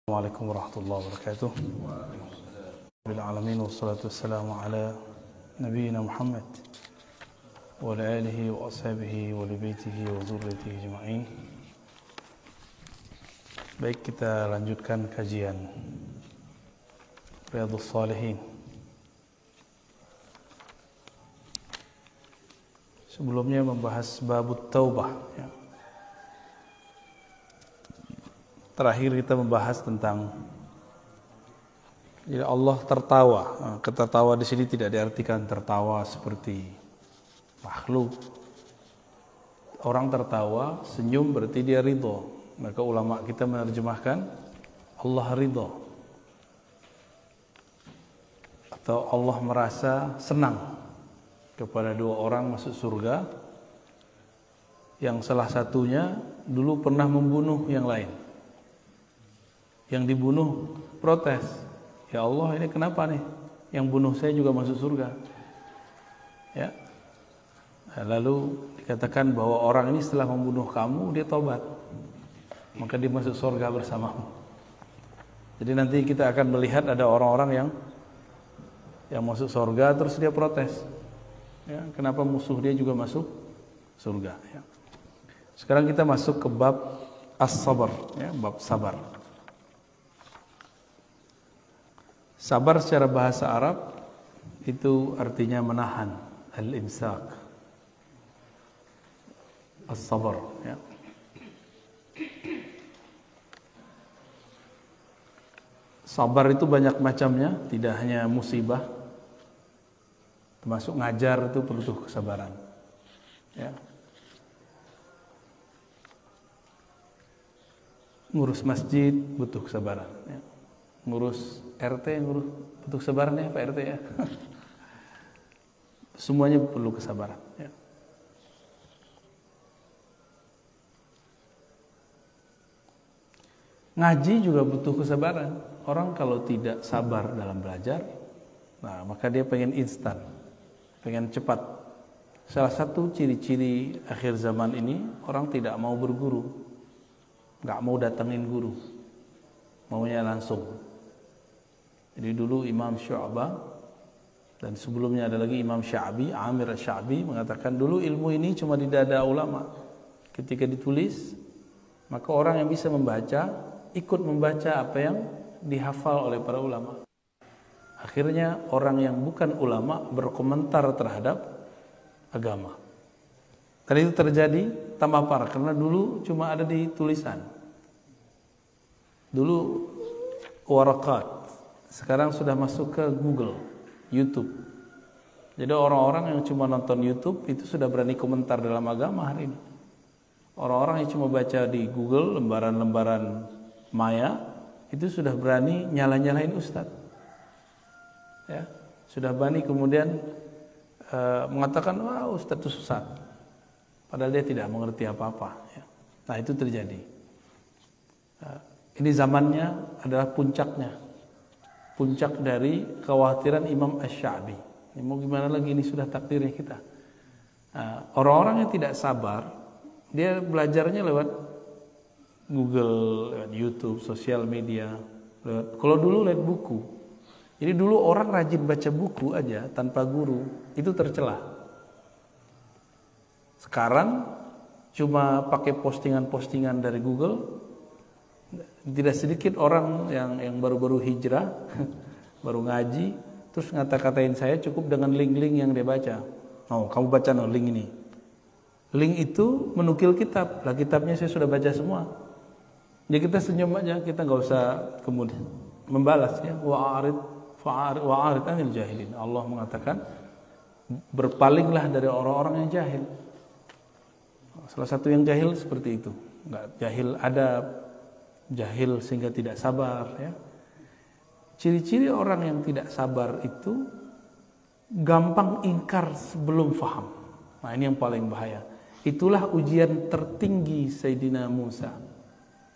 Assalamualaikum warahmatullahi wabarakatuh. Bil alamin wassalatu wassalamu ala nabiyyina Muhammad wa ala alihi wa ashabihi wa li baitihi wa dzurriyyatihi ajma'in. Baik, kita lanjutkan kajian Riyadhus Shalihin. Sebelumnya membahas babut taubah ya. Terakhir kita membahas tentang Allah tertawa. Tertawa di sini tidak diartikan tertawa seperti makhluk. Orang tertawa, senyum berarti dia ridho. Maka ulama kita menerjemahkan Allah ridho. Atau Allah merasa senang kepada dua orang masuk surga yang salah satunya dulu pernah membunuh yang lain. Yang dibunuh protes, ya Allah, ini kenapa nih yang bunuh saya juga masuk surga ya. Lalu dikatakan bahwa orang ini setelah membunuh kamu dia tobat, maka dia masuk surga bersamamu. Jadi nanti kita akan melihat ada orang-orang yang masuk surga terus dia protes ya, kenapa musuh dia juga masuk surga ya. Sekarang kita masuk ke bab as-sabar ya, bab sabar. Sabar secara bahasa Arab itu artinya menahan, al-imsak, as-sabar ya. Sabar itu banyak macamnya, tidak hanya musibah, termasuk ngajar itu perlu kesabaran ya. Ngurus masjid butuh kesabaran ya. Ngurus RT, butuh kesabaran ya Pak RT ya. Semuanya perlu kesabaran ya. Ngaji juga butuh kesabaran. Orang kalau tidak sabar dalam belajar, nah maka dia pengen instan, pengen cepat. Salah satu ciri-ciri akhir zaman ini, orang tidak mau berguru, nggak mau datengin guru, maunya langsung. Jadi dulu Imam Syu'bah dan sebelumnya ada lagi Imam Sya'bi, Amir Sya'bi mengatakan dulu ilmu ini cuma di dada ulama. Ketika ditulis, maka orang yang bisa membaca ikut membaca apa yang dihafal oleh para ulama. Akhirnya orang yang bukan ulama berkomentar terhadap agama. Dan itu terjadi tambah parah karena dulu cuma ada di tulisan. Dulu warakat, sekarang sudah masuk ke Google, YouTube. Jadi orang-orang yang cuma nonton YouTube itu sudah berani komentar dalam agama hari ini. Orang-orang yang cuma baca di Google lembaran-lembaran maya itu sudah berani nyala-nyalain ustadz. Ya, sudah berani kemudian mengatakan wah ustadz itu sesat. Padahal dia tidak mengerti apa-apa. Ya. Nah itu terjadi. Ini zamannya adalah puncaknya. Puncak dari kekhawatiran Imam Asy-Sya'bi. Ini mau gimana lagi, ini sudah takdirnya kita. Nah, orang-orang yang tidak sabar, dia belajarnya lewat Google, lewat YouTube, sosial media. Kalau dulu lewat buku. Jadi dulu orang rajin baca buku aja tanpa guru, itu tercela. Sekarang cuma pakai postingan-postingan dari Google. Tidak sedikit orang yang baru-baru hijrah, baru ngaji, terus ngata-katain saya cukup dengan link-link yang dia baca. Oh, kamu baca no link ini. Link itu menukil kitab. Lah kitabnya saya sudah baca semua. Ya kita senyum aja, kita nggak usah kemudian membalas ya. Wa'arid anil jahilin. Allah mengatakan berpalinglah dari orang-orang yang jahil. Salah satu yang jahil seperti itu. Enggak jahil adab, jahil sehingga tidak sabar ya. Ciri-ciri orang yang tidak sabar itu gampang ingkar sebelum faham. Nah ini yang paling bahaya. Itulah ujian tertinggi Sayyidina Musa.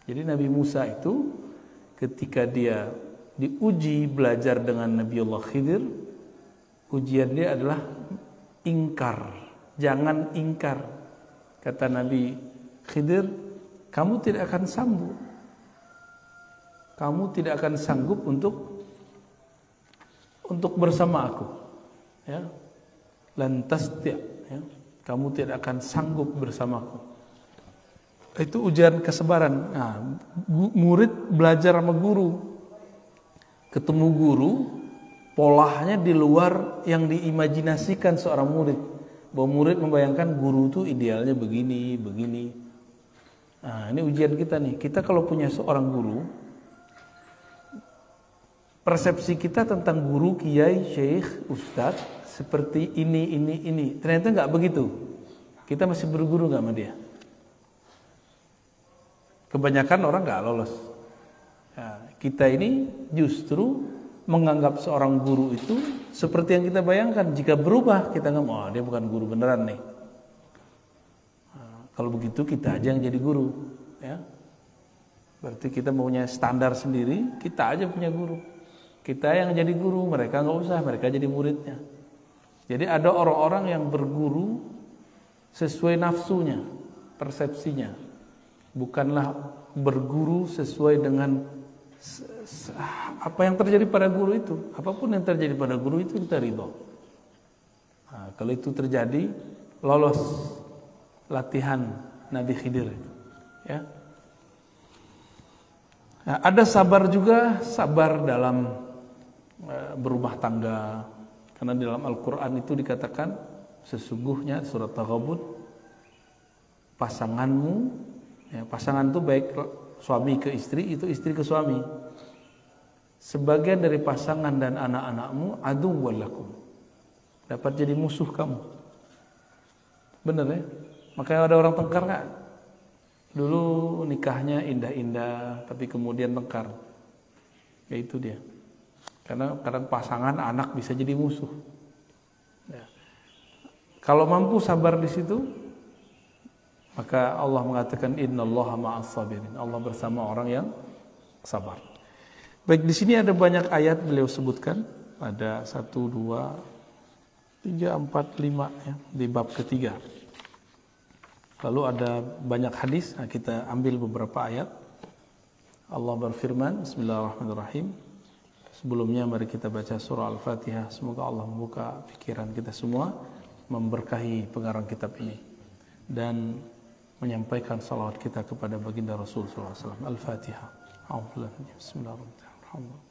Jadi Nabi Musa itu ketika dia diuji belajar dengan Nabiullah Khidir, ujian dia adalah ingkar. Jangan ingkar. Kata Nabi Khidir, kamu tidak akan sambung kamu tidak akan sanggup untuk bersama aku. Ya. Lantas ya, kamu tidak akan sanggup bersamaku. Itu ujian kesabaran. Nah, murid belajar sama guru. Ketemu guru, polanya di luar yang diimajinasikan seorang murid. Bahwa murid membayangkan guru itu idealnya begini, begini. Nah, ini ujian kita nih. Kita kalau punya seorang guru, persepsi kita tentang guru, kiai, syekh, ustadz seperti ini. Ternyata nggak begitu. Kita masih berguru nggak sama dia. Kebanyakan orang nggak lolos. Nah, kita ini justru menganggap seorang guru itu seperti yang kita bayangkan. Jika berubah, kita nggak mau, dia bukan guru beneran nih. Nah, kalau begitu kita aja yang jadi guru. Ya. Berarti kita maunya standar sendiri, kita aja punya guru. Kita yang jadi guru, mereka nggak usah, mereka jadi muridnya. Jadi ada orang-orang yang berguru sesuai nafsunya, persepsinya. Bukanlah berguru sesuai dengan apa yang terjadi pada guru itu. Apapun yang terjadi pada guru itu kita ridho. Nah, kalau itu terjadi, lolos latihan Nabi Khidir. Ya. Nah, ada sabar juga, sabar dalam berumah tangga. Karena di dalam Al-Quran itu dikatakan sesungguhnya surat Taghabun, pasanganmu, ya, pasangan itu baik suami ke istri, itu istri ke suami. Sebagian dari pasangan dan anak-anakmu aduwwal lakum, dapat jadi musuh kamu. Benar ya? Makanya ada orang tengkar nggak? Dulu nikahnya indah-indah, tapi kemudian tengkar. Ya itu dia. Karena kadang pasangan anak bisa jadi musuh. Ya. Kalau mampu sabar di situ, maka Allah mengatakan innallaha ma'as sabirin. Allah bersama orang yang sabar. Baik, di sini ada banyak ayat beliau sebutkan. Ada 1, 2, 3, 4, 5 ya, di bab ketiga. Lalu ada banyak hadis. Nah, kita ambil beberapa ayat. Allah berfirman, Bismillahirrahmanirrahim. Sebelumnya mari kita baca surah Al-Fatihah. Semoga Allah membuka pikiran kita semua, memberkahi pengarang kitab ini, dan menyampaikan salawat kita kepada baginda Rasul sallallahu alaihi wasallam. Al-Fatihah. Bismillahirrahmanirrahim.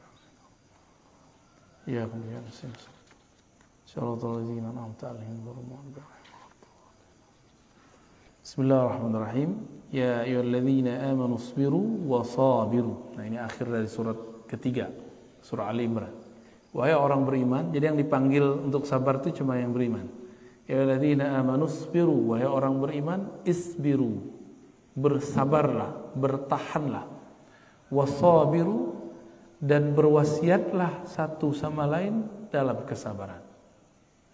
Ya Bismillahirrahmanirrahim. Ya ayyuhalladzina amanu isbiru wa sabiru. Nah, ini akhir dari surat ketiga, surah Ali Imran. Wahai orang beriman, jadi yang dipanggil untuk sabar itu cuma yang beriman. Ya ayyuhalladzina amanu isbiru, wahai orang beriman, isbiru, bersabarlah, bertahanlah. Wasabiru, dan berwasiatlah satu sama lain dalam kesabaran.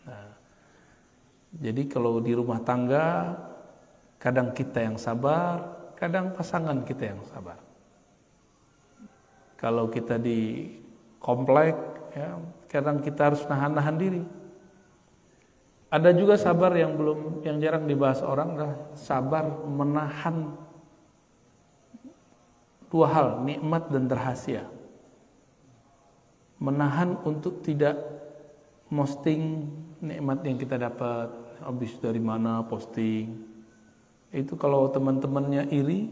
Nah, jadi kalau di rumah tangga, kadang kita yang sabar, kadang pasangan kita yang sabar. Kalau kita di komplek, ya, kadang kita harus nahan-nahan diri. Ada juga sabar yang jarang dibahas orang, adalah sabar menahan dua hal, nikmat dan rahasia. Menahan untuk tidak posting nikmat yang kita dapat, habis dari mana posting. Itu kalau teman-temannya iri,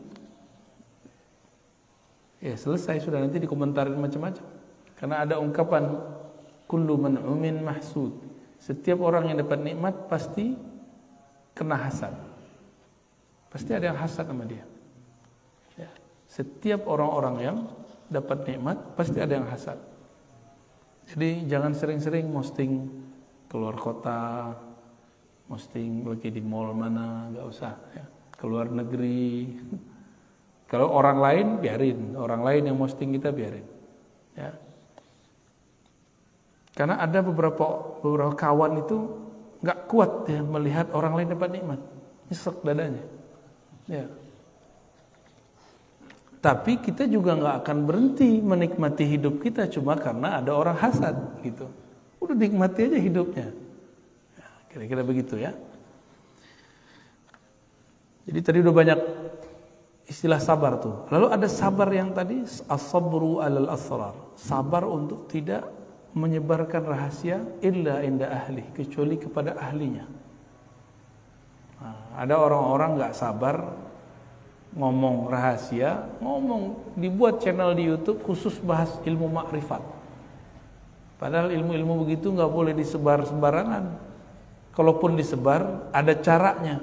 ya selesai sudah, nanti dikomentarin macam-macam. Karena ada ungkapan kullu man'umin mahsud. Setiap orang yang dapat nikmat pasti kena hasad. Pasti ada yang hasad sama dia. Ya. Setiap orang-orang yang dapat nikmat pasti ada yang hasad. Jadi jangan sering-sering posting keluar kota, posting lagi di mall mana, nggak usah. Ya. Keluar negeri. Kalau orang lain biarin, orang lain yang posting kita biarin. Ya. Karena ada beberapa kawan itu nggak kuat ya melihat orang lain dapat nikmat, nyesek dadanya. Ya. Tapi kita juga nggak akan berhenti menikmati hidup kita cuma karena ada orang hasad gitu. Udah nikmati aja hidupnya. Ya, kira-kira begitu ya. Jadi tadi udah banyak istilah sabar tuh. Lalu ada sabar yang tadi as-sabru 'alal asrar. Sabar untuk tidak menyebarkan rahasia illa inda ahli, kecuali kepada ahlinya. Nah, ada orang-orang nggak sabar ngomong rahasia, dibuat channel di YouTube khusus bahas ilmu makrifat. Padahal ilmu-ilmu begitu nggak boleh disebar sembarangan. Kalaupun disebar, ada caranya.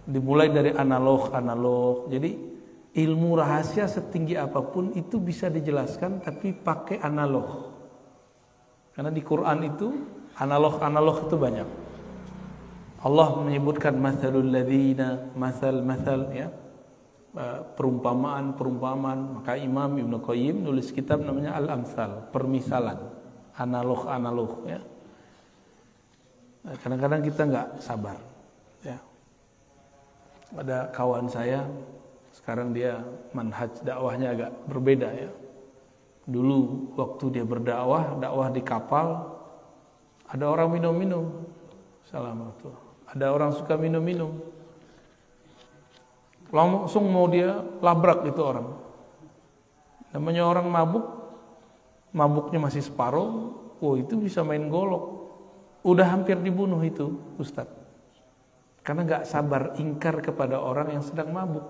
Dimulai dari analog. Jadi ilmu rahasia setinggi apapun itu bisa dijelaskan, tapi pakai analog. Karena di Quran itu analog itu banyak. Allah menyebutkan mathalul ladzina, masal ya. Perumpamaan, maka Imam Ibnu Qayyim nulis kitab namanya Al-Amsal, permisalan, analog ya. Kadang-kadang kita nggak sabar ya. Ada kawan saya sekarang dia manhaj dakwahnya agak berbeda ya. Dulu waktu dia dakwah di kapal, ada orang minum-minum. Assalamualaikum. Ada orang suka minum-minum. Langsung mau dia labrak itu orang. Namanya orang mabuknya masih separuh, itu bisa main golok. Udah hampir dibunuh itu Ustadz. Karena gak sabar ingkar kepada orang yang sedang mabuk.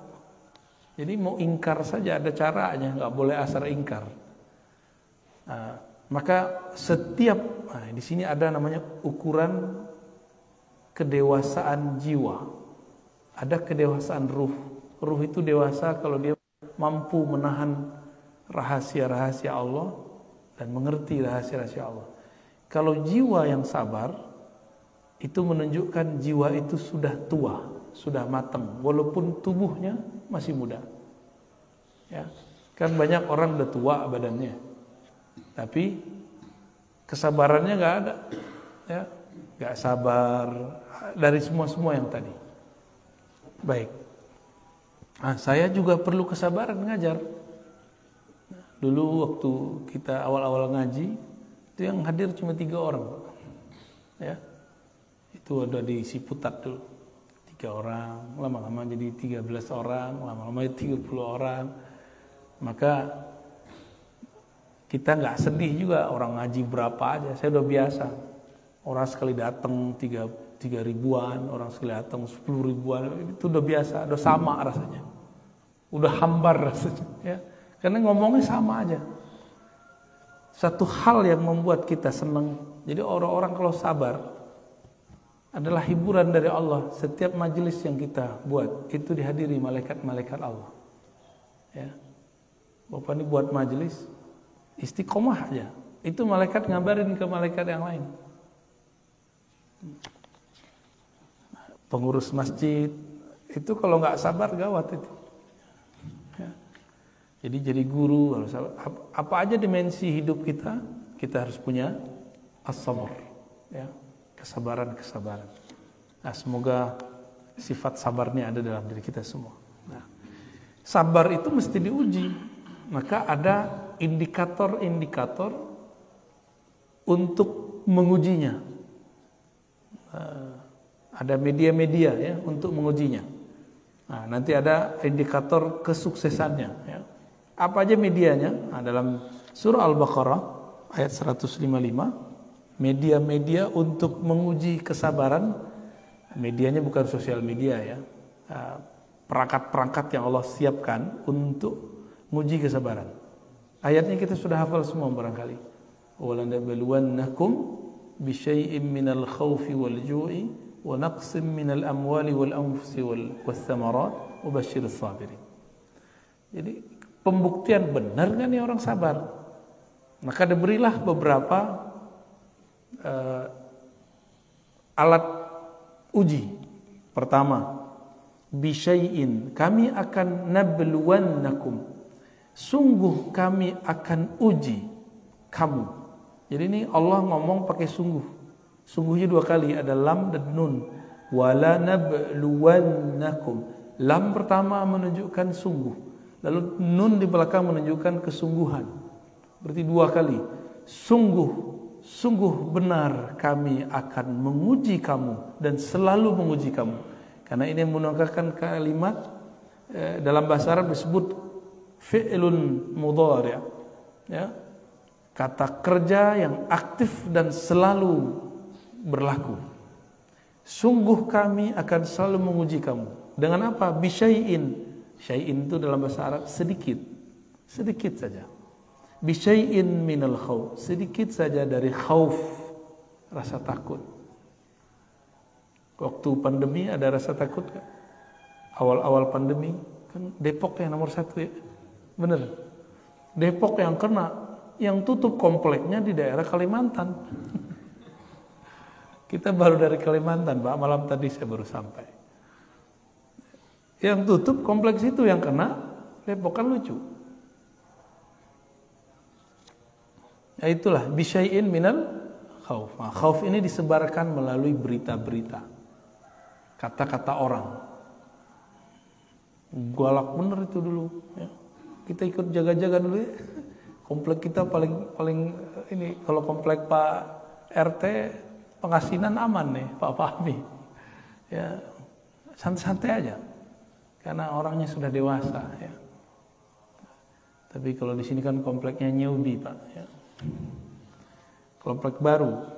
Jadi mau ingkar saja ada caranya, gak boleh asal ingkar. Nah, maka di sini ada namanya ukuran kedewasaan jiwa. Ada kedewasaan ruh. Ruh itu dewasa kalau dia mampu menahan rahasia-rahasia Allah dan mengerti rahasia-rahasia Allah. Kalau jiwa yang sabar, itu menunjukkan jiwa itu sudah tua, sudah matang, walaupun tubuhnya masih muda. Ya, kan banyak orang udah tua badannya, tapi kesabarannya nggak ada, ya, nggak sabar dari semua yang tadi. Baik, nah, saya juga perlu kesabaran ngajar. Dulu waktu kita awal-awal ngaji, itu yang hadir cuma 3 orang, ya. Itu ada di Ciputat dulu 3 orang, lama-lama jadi 13 orang, lama-lama 30 orang. Maka kita nggak sedih juga orang ngaji berapa aja, saya udah biasa. Orang sekali datang 3 ribuan, orang sekali datang 10 ribuan, itu udah biasa, udah sama rasanya, udah hambar rasanya, ya. Karena ngomongnya sama aja. Satu hal yang membuat kita senang. Jadi orang-orang kalau sabar adalah hiburan dari Allah. Setiap majelis yang kita buat itu dihadiri malaikat-malaikat Allah. Ya. Bapak ini buat majelis istiqomah aja. Itu malaikat ngabarin ke malaikat yang lain. Pengurus masjid itu kalau nggak sabar gawat itu. Ya. Jadi guru harus sabar. Apa aja dimensi hidup kita harus punya as-sabr. Ya. Kesabaran. Nah, semoga sifat sabarnya ada dalam diri kita semua. Nah, sabar itu mesti diuji. Maka ada indikator-indikator untuk mengujinya. Ada media-media ya untuk mengujinya. Nah, nanti ada indikator kesuksesannya. Ya. Apa aja medianya? Nah, dalam surah Al-Baqarah ayat 155. Media-media untuk menguji kesabaran, medianya bukan sosial media ya, perangkat-perangkat yang Allah siapkan untuk menguji kesabaran. Ayatnya kita sudah hafal semua barangkali. وَلَنَبْلُوَنَّكُمْ بِشَيْءٍ مِّنَ الْخَوْفِ وَالْجُوعِ وَنَقْصٍ مِّنَ الْأَمْوَالِ وَالْأَنفُسِ وَالثَّمَرَاتِ وَبَشِّرِ الصَّابِرِينَ. Jadi pembuktian benar kan nih orang sabar. Maka diberilah beberapa alat uji. Pertama, bisyai'in, kami akan nabluwannakum, sungguh kami akan uji kamu. Jadi ini Allah ngomong pakai sungguh. Sungguhnya 2 kali, ada lam dan nun. Wala nabluwannakum. Lam pertama menunjukkan sungguh, lalu nun di belakang menunjukkan kesungguhan. Berarti 2 kali. Sungguh benar kami akan menguji kamu dan selalu menguji kamu. Karena ini menggunakan kalimat dalam bahasa Arab disebut fi'lun mudhari', ya, kata kerja yang aktif dan selalu berlaku. Sungguh kami akan selalu menguji kamu. Dengan apa? Bisyai'in. Syai'in itu dalam bahasa Arab sedikit. Sedikit saja. Bisyai'in minal khauf. Sedikit saja dari khauf, rasa takut. Waktu pandemi ada rasa takut kan? Awal-awal pandemi kan Depok yang nomor 1 ya. Bener. Depok yang kena, yang tutup kompleknya di daerah Kalimantan. Kita baru dari Kalimantan, Pak. Malam tadi saya baru sampai. Yang tutup kompleks itu yang kena Depok, kan lucu. Ya itulah bisyai'in minal khauf. Nah, khauf ini disebarkan melalui berita-berita, kata-kata orang. Galak bener itu dulu. Ya. Kita ikut jaga-jaga dulu ya. Komplek kita paling ini, kalau komplek Pak RT Pengasinan aman nih Pak Fahmi. Ya santai-santai aja. Karena orangnya sudah dewasa ya. Tapi kalau di sini kan kompleknya newbie Pak ya. Komplek baru.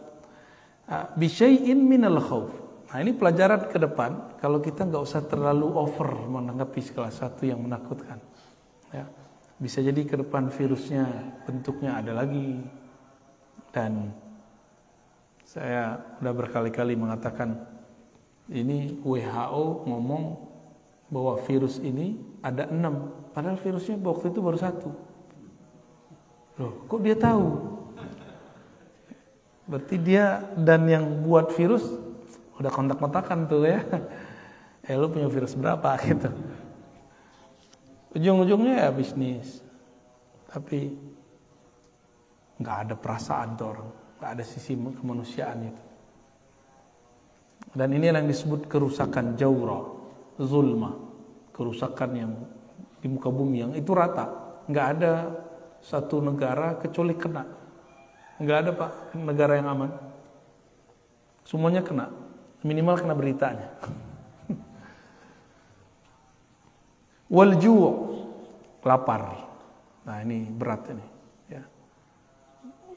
Bisyai'in minal khauf. Nah ini pelajaran ke depan. Kalau kita nggak usah terlalu over menanggapi segala sesuatu yang menakutkan. Ya. Bisa jadi ke depan virusnya bentuknya ada lagi. Dan saya sudah berkali-kali mengatakan ini WHO ngomong bahwa virus ini ada 6, padahal virusnya waktu itu baru 1. Loh, kok dia tahu? Berarti dia dan yang buat virus udah kontak-kontakan tuh ya. Lu punya virus berapa gitu. Ujung-ujungnya ya bisnis. Tapi nggak ada perasaan tuh orang. Gak ada sisi kemanusiaan itu. Dan ini yang disebut kerusakan jawra, zulma, kerusakan yang di muka bumi yang itu rata. Gak ada satu negara kecuali kena. Gak ada Pak negara yang aman. Semuanya kena, minimal kena beritanya. Wal ju', lapar. Nah ini berat ini.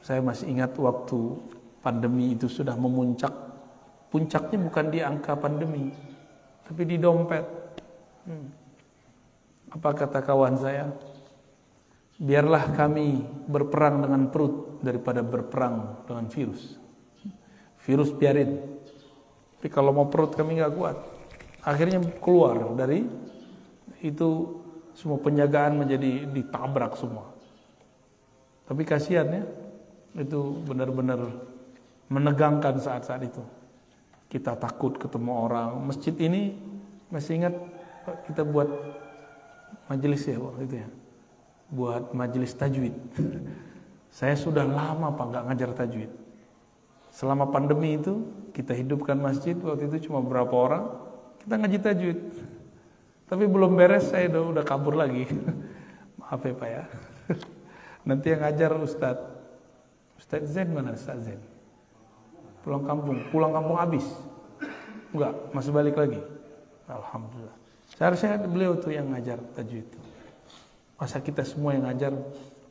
Saya masih ingat waktu pandemi itu sudah memuncak. Puncaknya bukan di angka pandemi, tapi di dompet. Apa kata kawan saya? Biarlah kami berperang dengan perut daripada berperang dengan virus. Virus biarin. Tapi kalau mau perut kami nggak kuat. Akhirnya keluar dari itu, semua penjagaan menjadi ditabrak semua. Tapi kasihan ya. Itu benar-benar menegangkan saat-saat itu. Kita takut ketemu orang. Masjid ini masih ingat kita buat majelis ya waktu itu ya. Buat majelis tajwid. Saya sudah lama Pak nggak ngajar tajwid. Selama pandemi itu kita hidupkan masjid, waktu itu cuma berapa orang kita ngaji tajwid. Tapi belum beres saya udah kabur lagi. Maaf ya Pak ya. Nanti yang ngajar Ustadz Zen mana Ustaz Zen? Pulang kampung habis. Enggak, masih balik lagi. Alhamdulillah. Seharusnya beliau tuh yang ngajar tajwid. Masa kita semua yang ngajar,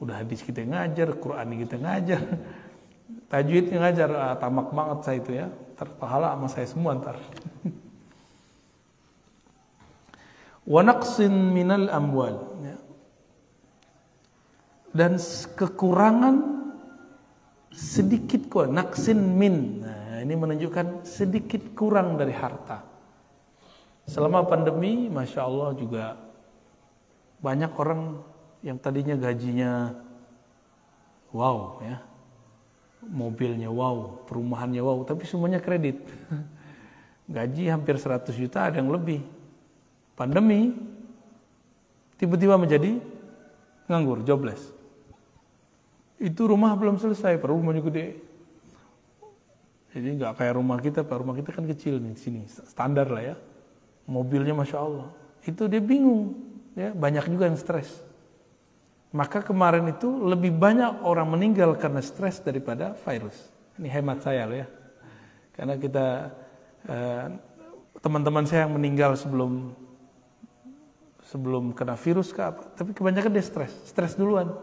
udah hadis kita yang ngajar, Quran kita ngajar, tajwid yang ngajar, tamak banget saya itu ya. Terpahala sama saya semua ntar. Wa naqsin minal amwal. Dan kekurangan sedikit kurang, naqsin min. Nah, ini menunjukkan sedikit kurang dari harta. Selama pandemi, Masya Allah juga banyak orang yang tadinya gajinya wow ya, mobilnya wow, perumahannya wow, tapi semuanya kredit. Gaji hampir 100 juta, ada yang lebih. Pandemi tiba-tiba menjadi nganggur, jobless. Itu rumah belum selesai, rumahnya gede. Jadi nggak kayak rumah kita, Pak. Rumah kita kan kecil nih, sini standar lah ya. Mobilnya Masya Allah. Itu dia bingung, ya. Banyak juga yang stres. Maka kemarin itu lebih banyak orang meninggal karena stres daripada virus. Ini hemat saya loh ya. Karena kita teman-teman saya yang meninggal sebelum sebelum kena virus ke apa. Tapi kebanyakan dia stres duluan.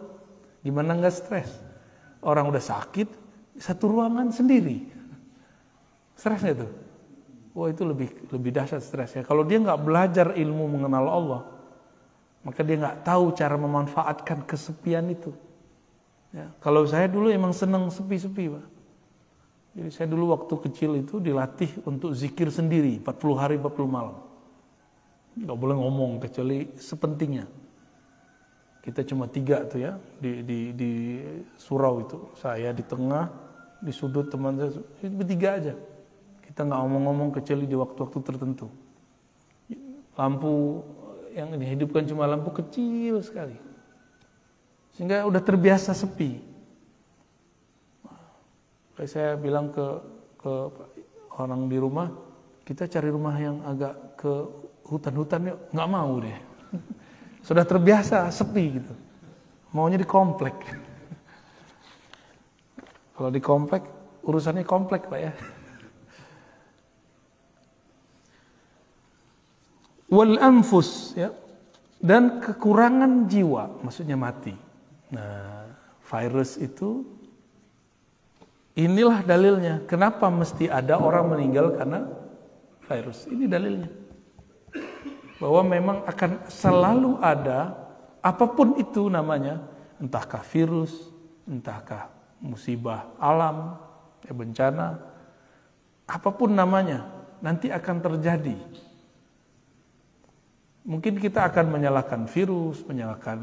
Gimana nggak stres? Orang udah sakit, satu ruangan sendiri. Stres nggak tuh? Wah, itu lebih dahsyat stresnya. Kalau dia nggak belajar ilmu mengenal Allah, maka dia nggak tahu cara memanfaatkan kesepian itu. Ya, kalau saya dulu emang seneng sepi-sepi, Pak. Jadi saya dulu waktu kecil itu dilatih untuk zikir sendiri 40 hari 40 malam. Nggak boleh ngomong kecuali sepentingnya. Kita cuma 3 tuh ya di surau itu. Saya di tengah, di sudut teman saya, bertiga aja. Kita nggak ngomong-ngomong kecuali di waktu-waktu tertentu. Lampu yang dihidupkan cuma lampu kecil sekali. Sehingga udah terbiasa sepi. Kayak saya bilang ke orang di rumah, kita cari rumah yang agak ke hutan-hutan yuk. Nggak mau deh. Sudah terbiasa sepi gitu. Maunya di komplek. Kalau di komplek, urusannya komplek, Pak ya. Wal anfus, ya, dan kekurangan jiwa, maksudnya mati. Nah, virus itu, inilah dalilnya. Kenapa mesti ada orang meninggal karena virus? Ini dalilnya. Bahwa memang akan selalu ada, apapun itu namanya, entahkah virus, entahkah musibah alam, bencana, apapun namanya, nanti akan terjadi. Mungkin kita akan menyalahkan virus, menyalahkan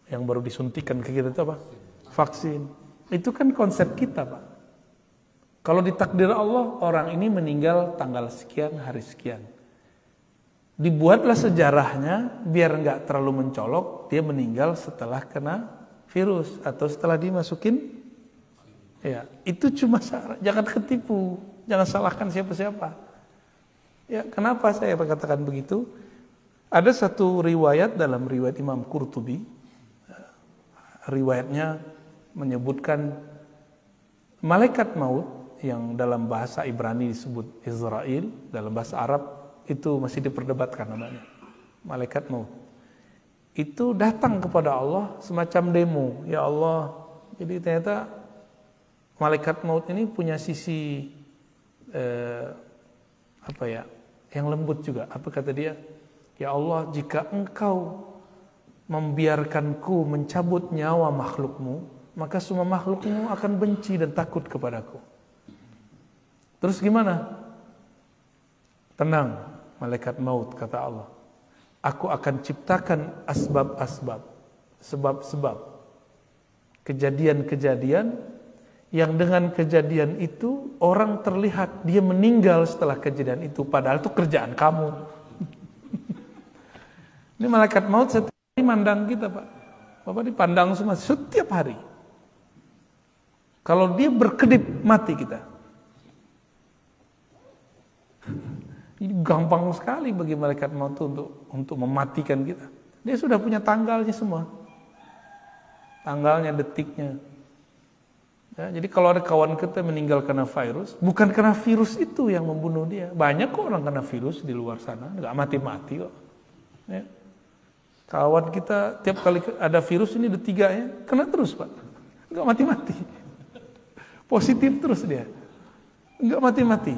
yang baru disuntikan ke kita itu apa? Vaksin. Itu kan konsep kita, Pak. Kalau ditakdir Allah, orang ini meninggal tanggal sekian, hari sekian. Dibuatlah sejarahnya biar nggak terlalu mencolok, dia meninggal setelah kena virus atau setelah dimasukin. Ya, itu cuma syarat. Jangan ketipu, jangan salahkan siapa-siapa. Ya, kenapa saya katakan begitu? Ada satu riwayat dalam riwayat Imam Qurtubi. Riwayatnya menyebutkan malaikat maut yang dalam bahasa Ibrani disebut Israel, dalam bahasa Arab itu masih diperdebatkan namanya. Malaikat maut. Itu datang kepada Allah semacam demo. Ya Allah, jadi ternyata malaikat maut ini punya sisi yang lembut juga. Apa kata dia? Ya Allah, jika engkau membiarkanku mencabut nyawa makhlukmu, maka semua makhlukmu akan benci dan takut kepadaku. Terus gimana? Tenang, malaikat maut, kata Allah. Aku akan ciptakan asbab-asbab, sebab-sebab, kejadian-kejadian yang dengan kejadian itu orang terlihat dia meninggal setelah kejadian itu, padahal itu kerjaan kamu. Ini malaikat maut setiap hari mandang kita, Pak. Bapak dipandang semua setiap hari. Kalau dia berkedip, mati kita. Ini gampang sekali bagi malaikat maut untuk mematikan kita. Dia sudah punya tanggalnya semua. Tanggalnya, detiknya. Ya, jadi kalau ada kawan kita meninggal karena virus, bukan karena virus itu yang membunuh dia. Banyak kok orang kena virus di luar sana, nggak mati-mati kok. Ya. Kawan kita tiap kali ada virus ini ada 3 ya, kena terus, Pak. Nggak mati-mati. Positif terus dia. Nggak mati-mati.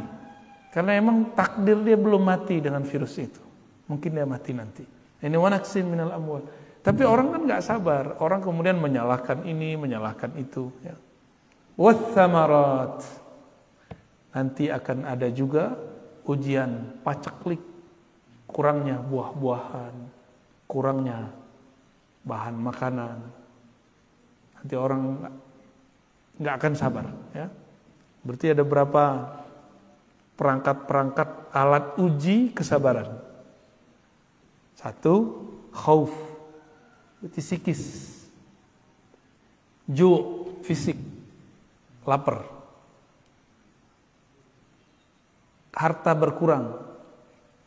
Karena emang takdir dia belum mati dengan virus itu. Mungkin dia mati nanti. Ini wanaksin minal amwal. Tapi orang kan nggak sabar. Orang kemudian menyalahkan ini, menyalahkan itu. Ya. Wathamarat, nanti akan ada juga ujian paceklik, kurangnya buah-buahan, kurangnya bahan makanan. Nanti orang nggak akan sabar, ya. Berarti ada berapa perangkat-perangkat alat uji kesabaran. 1, khauf, berarti psikis. Ju', fisik. Lapar, harta berkurang,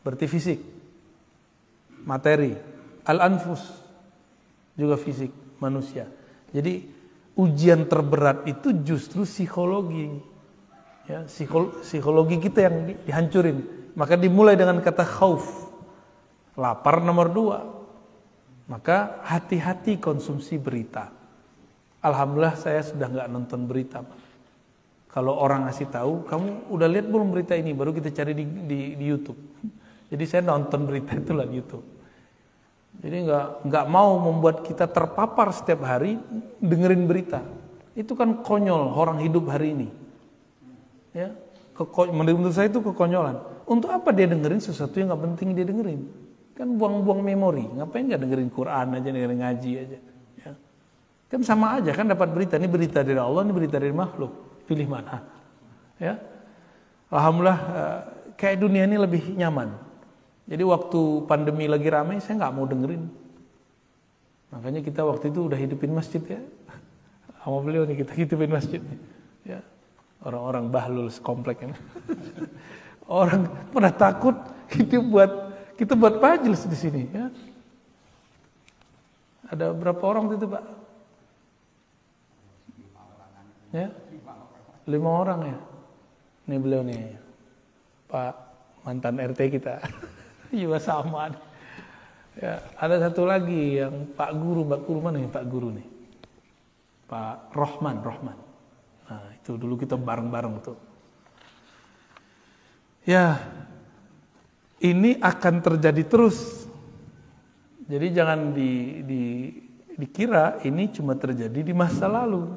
berarti fisik, materi, al-anfus, juga fisik, manusia. Jadi ujian terberat itu justru psikologi, ya, psikologi kita yang dihancurin. Maka dimulai dengan kata khauf, Lapar nomor 2. Maka hati-hati konsumsi berita. Alhamdulillah saya sudah nggak nonton berita, Pak. Kalau orang ngasih tahu, kamu udah lihat belum berita ini? Baru kita cari di YouTube. Jadi saya nonton berita itu lah di YouTube. Jadi nggak mau membuat kita terpapar setiap hari dengerin berita. Itu kan konyol orang hidup hari ini. Ya, menurut saya itu kekonyolan. Untuk apa dia dengerin sesuatu yang nggak penting dia dengerin? Kan buang-buang memori. Ngapain nggak dengerin Quran aja, dengerin ngaji aja? Ya. Kan sama aja kan dapat berita. Ini berita dari Allah, ini berita dari makhluk. Pilih mana? Ya, alhamdulillah kayak dunia ini lebih nyaman. Jadi waktu pandemi lagi ramai, saya nggak mau dengerin. Makanya kita waktu itu udah hidupin masjid ya. Sama beliau nih kita hidupin masjid. Ya, orang-orang bahlul sekomplek ini. Orang pada takut kita buat majelis di sini. Ya. Ada berapa orang itu Pak? Ya. 5 orang ya. Ini beliau nih, Pak mantan RT kita. Juga sama. Ya, ada satu lagi yang Pak Guru mana nih Pak Guru nih? Pak Rohman. Nah, itu dulu kita bareng-bareng tuh. Ya, ini akan terjadi terus. Jadi jangan dikira ini cuma terjadi di masa lalu.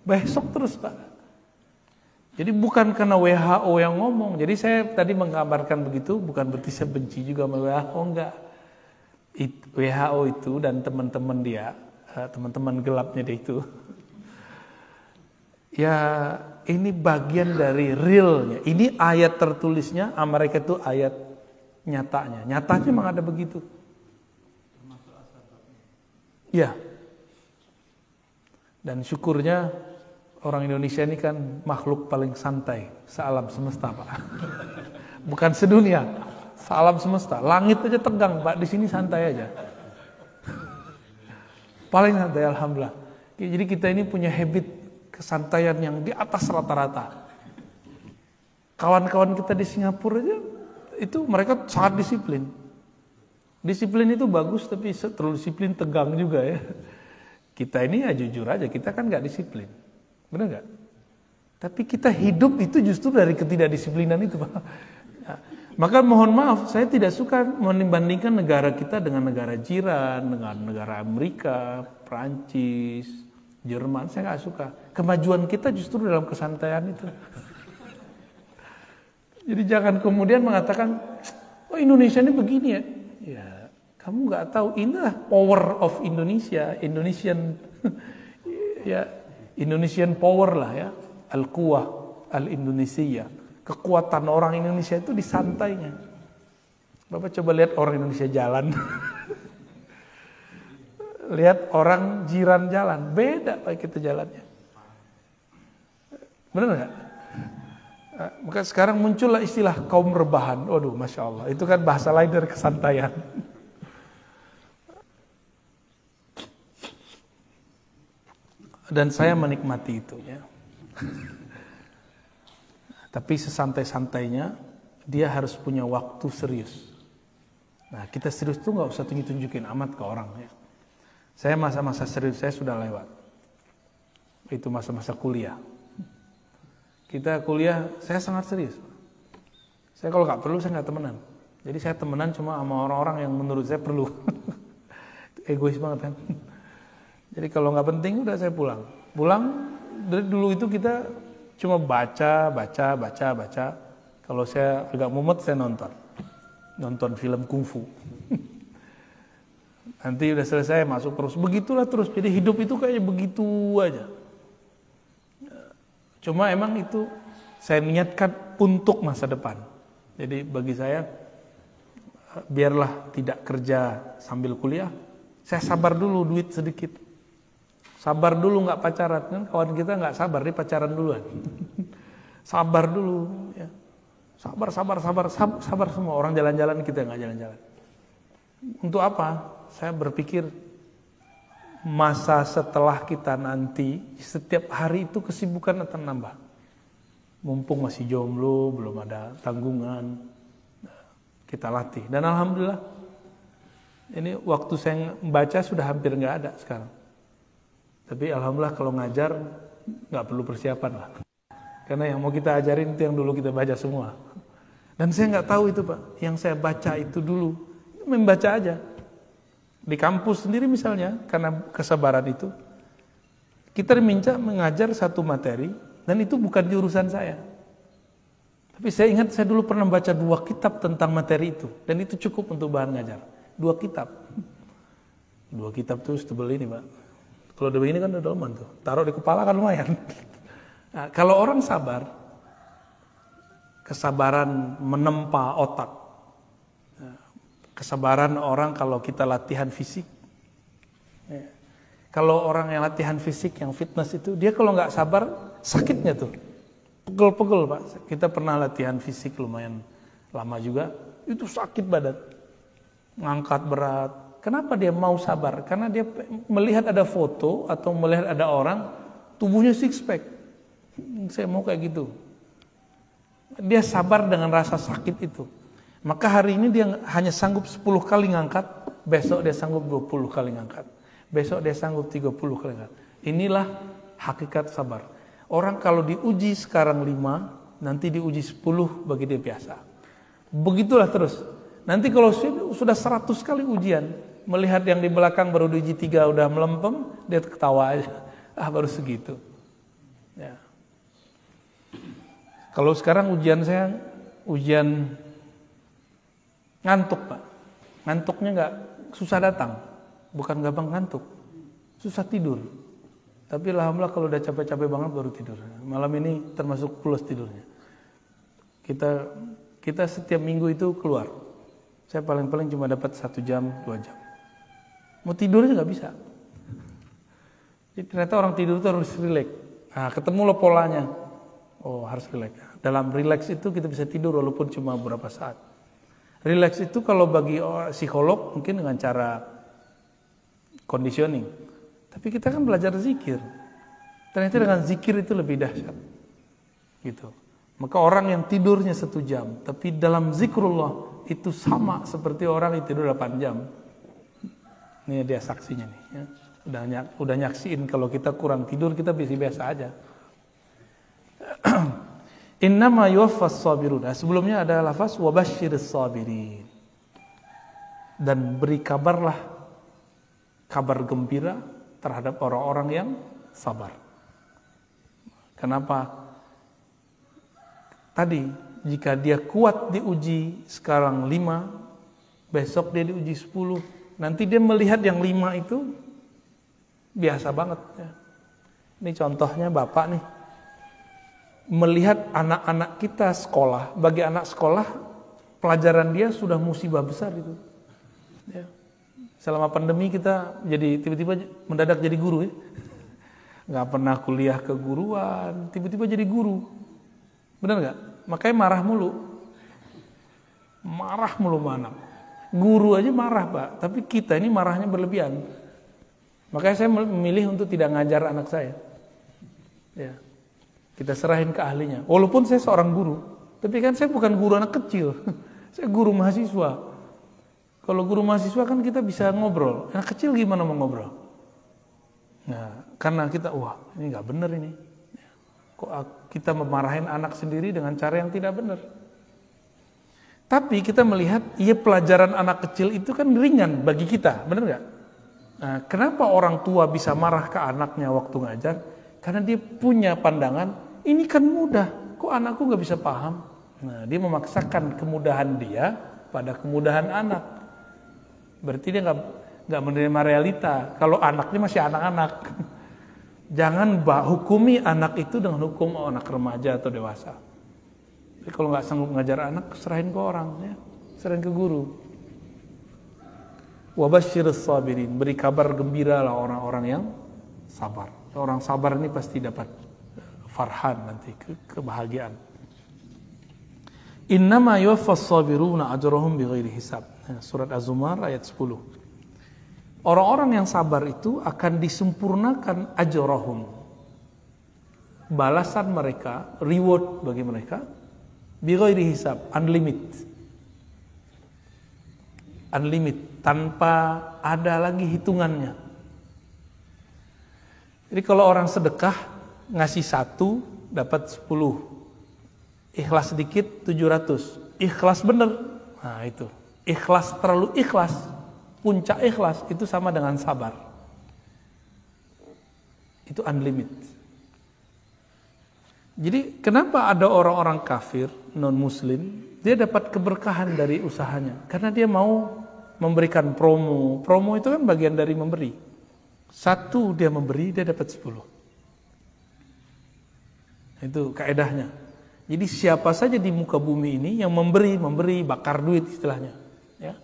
Besok terus Pak. Jadi bukan karena WHO yang ngomong. Jadi saya tadi menggambarkan begitu, bukan berarti saya benci juga sama WHO, enggak. WHO itu dan teman-teman dia, teman-teman gelapnya dia itu. Ya ini bagian dari realnya. Ini ayat tertulisnya, mereka itu ayat nyatanya. Nyatanya memang ada begitu. Ya. Dan syukurnya orang Indonesia ini kan makhluk paling santai sealam semesta, Pak. Bukan sedunia, sealam semesta. Langit aja tegang, Pak. Di sini santai aja. Paling santai, alhamdulillah. Jadi kita ini punya habit kesantaian yang di atas rata-rata. Kawan-kawan kita di Singapura aja itu mereka sangat disiplin. Disiplin itu bagus, tapi terlalu disiplin tegang juga ya. Kita ini ya jujur aja, kita kan nggak disiplin. Benar nggak? Tapi kita hidup itu justru dari ketidakdisiplinan itu, Pak. Ya. Maka mohon maaf, saya tidak suka membandingkan negara kita dengan negara jiran, dengan negara Amerika, Prancis, Jerman. Saya nggak suka. Kemajuan kita justru dalam kesantaian itu. Jadi jangan kemudian mengatakan, oh Indonesia ini begini ya. Ya, kamu nggak tahu inilah power of Indonesia, Indonesian, ya. Indonesian power lah ya, al-quwah, al-Indonesia. Kekuatan orang Indonesia itu di santainya. Bapak coba lihat orang Indonesia jalan. Lihat orang jiran jalan, beda Pak kita jalannya. Benar nggak? Maka sekarang muncullah istilah kaum rebahan. Waduh, Masya Allah. Itu kan bahasa lain dari kesantaian. Dan saya menikmati itu ya. Tapi sesantai-santainya dia harus punya waktu serius. Nah kita serius tuh nggak usah tunjukin amat ke orang ya. Saya masa-masa serius saya sudah lewat. Itu masa-masa kuliah. Kita kuliah saya sangat serius. Saya kalau nggak perlu saya nggak temenan. Jadi saya temenan cuma sama orang-orang yang menurut saya perlu. Egois banget kan. Jadi kalau nggak penting udah saya pulang. Pulang dari dulu itu kita cuma baca. Kalau saya agak mumet saya nonton film kungfu. Nanti udah selesai masuk terus. Begitulah terus. Jadi hidup itu kayaknya begitu aja. Cuma emang itu saya niatkan untuk masa depan. Jadi bagi saya biarlah tidak kerja sambil kuliah. Saya sabar dulu duit sedikit. Sabar dulu nggak pacaran kan kawan kita nggak sabar dia pacaran duluan. Sabar dulu ya. Sabar semua orang jalan-jalan kita nggak jalan-jalan. Untuk apa? Saya berpikir masa setelah kita nanti setiap hari itu kesibukan akan nambah. Mumpung masih jomblo belum ada tanggungan kita latih dan alhamdulillah Ini waktu saya membaca sudah hampir nggak ada sekarang. Tapi alhamdulillah kalau ngajar nggak perlu persiapan lah. Karena yang mau kita ajarin itu yang dulu kita baca semua. Dan saya nggak tahu itu Pak. Yang saya baca itu dulu, membaca aja. Di kampus sendiri misalnya, karena kesabaran itu, kita diminta mengajar satu materi, dan itu bukan jurusan saya. Tapi saya ingat saya dulu pernah baca 2 kitab tentang materi itu. Dan itu cukup untuk bahan ngajar. 2 kitab. 2 kitab tuh setebel ini Pak. Kalau udah begini kan udah dalaman tuh. Taruh di kepala kan lumayan. Nah, kalau orang sabar, kesabaran menempa otak. Kesabaran orang kalau kita latihan fisik. Kalau orang yang latihan fisik, yang fitness itu, dia kalau nggak sabar, sakitnya tuh. Pegel-pegel Pak. Kita pernah latihan fisik lumayan lama juga. Itu sakit badan. Ngangkat berat. Kenapa dia mau sabar? Karena dia melihat ada foto atau melihat ada orang tubuhnya six pack. Saya mau kayak gitu. Dia sabar dengan rasa sakit itu. Maka hari ini dia hanya sanggup 10 kali ngangkat, besok dia sanggup 20 kali ngangkat. Besok dia sanggup 30 kali ngangkat. Inilah hakikat sabar. Orang kalau diuji sekarang 5, nanti diuji 10 bagi dia biasa. Begitulah terus. Nanti kalau sudah 100 kali ujian, melihat yang di belakang baru diuji 3 udah melempem, dia ketawa aja. Baru segitu. Ya. Kalau sekarang ujian saya, ujian ngantuk Pak. Ngantuknya nggak susah datang. Bukan gampang ngantuk. Susah tidur. Tapi alhamdulillah kalau udah capek-capek banget baru tidur. Malam ini termasuk plus tidurnya. Kita setiap minggu itu keluar. Saya paling-paling cuma dapat 1 jam, 2 jam. Mau tidurnya nggak bisa. Jadi ternyata orang tidur itu harus rileks. Nah, ketemu lo polanya. Oh, harus rileks. Dalam rileks itu kita bisa tidur walaupun cuma beberapa saat. Rileks itu kalau bagi psikolog mungkin dengan cara conditioning. Tapi kita kan belajar zikir. Ternyata dengan zikir itu lebih dahsyat. Gitu. Maka orang yang tidurnya 1 jam, tapi dalam zikrullah itu sama seperti orang yang tidur 8 jam. Ini dia saksinya nih. Ya. Udah nyaksiin kalau kita kurang tidur kita biasa aja. Innama yuwaffas sabirun. Nah, sebelumnya ada lafaz wabasyiris sabirin. Dan beri kabarlah, kabar gembira terhadap orang-orang yang sabar. Kenapa? Tadi jika dia kuat diuji sekarang 5, besok dia diuji 10, nanti dia melihat yang 5 itu biasa banget ya. Ini contohnya Bapak nih, melihat anak-anak kita sekolah, bagi anak sekolah pelajaran dia sudah musibah besar itu ya. Selama pandemi kita jadi tiba-tiba mendadak jadi guru ya. Nggak pernah kuliah keguruan, tiba-tiba jadi guru. Benar nggak? Makanya marah mulu anak. Guru aja marah Pak, tapi kita ini marahnya berlebihan. Makanya saya memilih untuk tidak ngajar anak saya. Ya. Kita serahin ke ahlinya. Walaupun saya seorang guru, tapi kan saya bukan guru anak kecil. Saya guru mahasiswa. Kalau guru mahasiswa kan kita bisa ngobrol. Anak kecil gimana mau ngobrol? Nah, karena kita, wah ini nggak benar ini. Kok kita memarahin anak sendiri dengan cara yang tidak benar? Tapi kita melihat, iya pelajaran anak kecil itu kan ringan bagi kita, benar nggak? Nah, kenapa orang tua bisa marah ke anaknya waktu ngajar? Karena dia punya pandangan, ini kan mudah, kok anakku nggak bisa paham? Nah, dia memaksakan kemudahan dia pada kemudahan anak. Berarti dia nggak menerima realita. Kalau anaknya masih anak-anak, jangan hukumi anak itu dengan hukum anak remaja atau dewasa. Jadi kalau nggak sanggup ngajar anak, serahin ke orang, ya, serahin ke guru. Wabasyiris sabirin, beri kabar gembira lah orang-orang yang sabar. Orang sabar ini pasti dapat farhan nanti, kebahagiaan. Innama yuwaffas sabiruna ajrahum bighairi hisab. Surat Az-Zumar ayat 10. Orang-orang yang sabar itu akan disempurnakan ajrahum. Balasan mereka, reward bagi mereka bighairi hisab, unlimited. unlimited, tanpa ada lagi hitungannya. Jadi kalau orang sedekah ngasih 1 dapat 10, ikhlas sedikit 700, ikhlas bener, nah itu ikhlas, terlalu ikhlas, puncak ikhlas itu sama dengan sabar, itu unlimited. Jadi kenapa ada orang-orang kafir non muslim dia dapat keberkahan dari usahanya? Karena dia mau memberikan promo. Promo itu kan bagian dari memberi. 1 dia memberi, dia dapat 10. Itu kaedahnya. Jadi siapa saja di muka bumi ini yang memberi, bakar duit istilahnya, ya,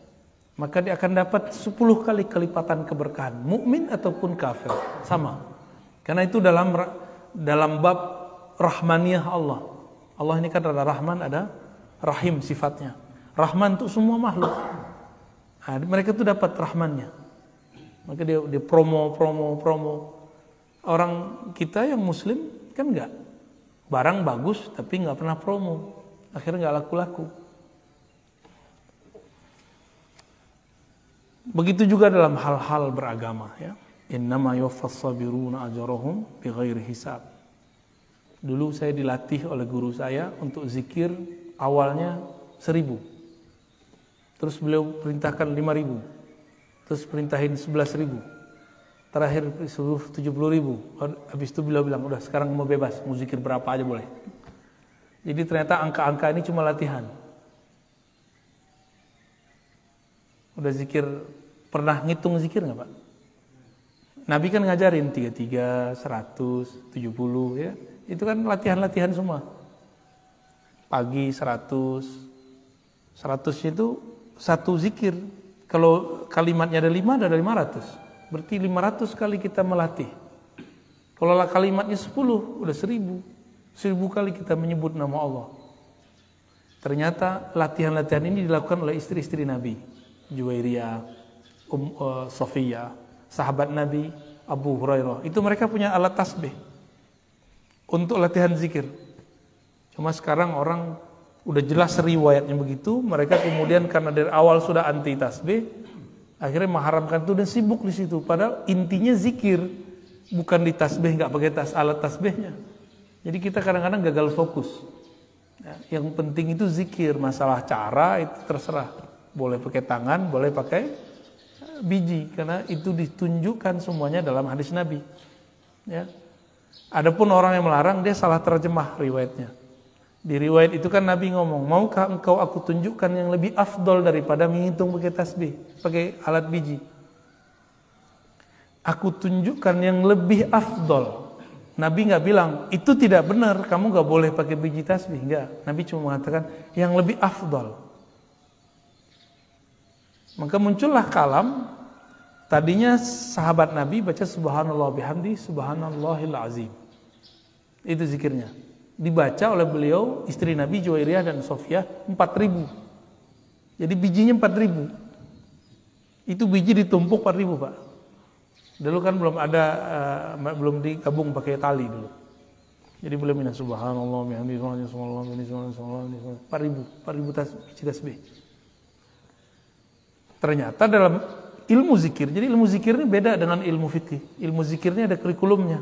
maka dia akan dapat 10 kali kelipatan keberkahan, mukmin ataupun kafir, sama. Karena itu dalam bab rahmaniyah Allah. Allah ini kan ada Rahman, ada Rahim sifatnya. Rahman untuk semua makhluk. Nah, mereka tuh dapat Rahmannya. Maka dia promo. Orang kita yang muslim kan enggak. Barang bagus tapi enggak pernah promo. Akhirnya enggak laku-laku. Begitu juga dalam hal-hal beragama, ya. Innama yuwaffas sabiruna ajrahum bighairi hisab. Dulu saya dilatih oleh guru saya untuk zikir awalnya 1000. Terus beliau perintahkan 5000. Terus perintahin 11.000. Terakhir suruh 70.000. Habis itu beliau bilang, udah sekarang mau bebas, mau zikir berapa aja boleh. Jadi ternyata angka-angka ini cuma latihan. Udah zikir, pernah ngitung zikir nggak Pak? Nabi kan ngajarin 33, 100, 70 ya. Itu kan latihan-latihan semua. Pagi 100 itu 1 zikir. Kalau kalimatnya ada 5, ada 500. Berarti 500 kali kita melatih. Kalau kalimatnya 10, udah 1000. 1000 kali kita menyebut nama Allah. Ternyata latihan-latihan ini dilakukan oleh istri-istri Nabi. Juwairiyah, Sofiyah, sahabat Nabi, Abu Hurairah. Itu mereka punya alat tasbih untuk latihan zikir. Cuma sekarang orang udah jelas riwayatnya begitu, mereka kemudian karena dari awal sudah anti tasbih, akhirnya mengharamkan itu dan sibuk di situ. Padahal intinya zikir, bukan di tasbih, nggak pakai alat tasbihnya. Jadi kita kadang-kadang gagal fokus. Ya, yang penting itu zikir, masalah cara itu terserah. Boleh pakai tangan, boleh pakai biji, karena itu ditunjukkan semuanya dalam hadis Nabi. Ya. Adapun orang yang melarang, dia salah terjemah riwayatnya. Di riwayat itu kan Nabi ngomong, maukah engkau aku tunjukkan yang lebih afdol daripada menghitung pakai tasbih, pakai alat biji? Aku tunjukkan yang lebih afdol. Nabi nggak bilang, itu tidak benar, kamu nggak boleh pakai biji tasbih. Enggak, Nabi cuma mengatakan yang lebih afdol. Maka muncullah kalam. Tadinya sahabat Nabi baca subhanallah bihamdi, subhanallahil azim. Itu zikirnya. Dibaca oleh beliau, istri Nabi Juwairiyah dan Sofiyah 4000. Jadi bijinya 4000. Itu biji ditumpuk 4000 Pak. Dulu kan belum ada, belum digabung pakai tali dulu. Jadi boleh minta subhanallah bihamdi, subhanallah bihamdi, subhanallah 4000 biji tasbih. Ternyata dalam ilmu zikir, jadi ilmu zikir ini beda dengan ilmu fikih. Ilmu zikirnya ada kurikulumnya.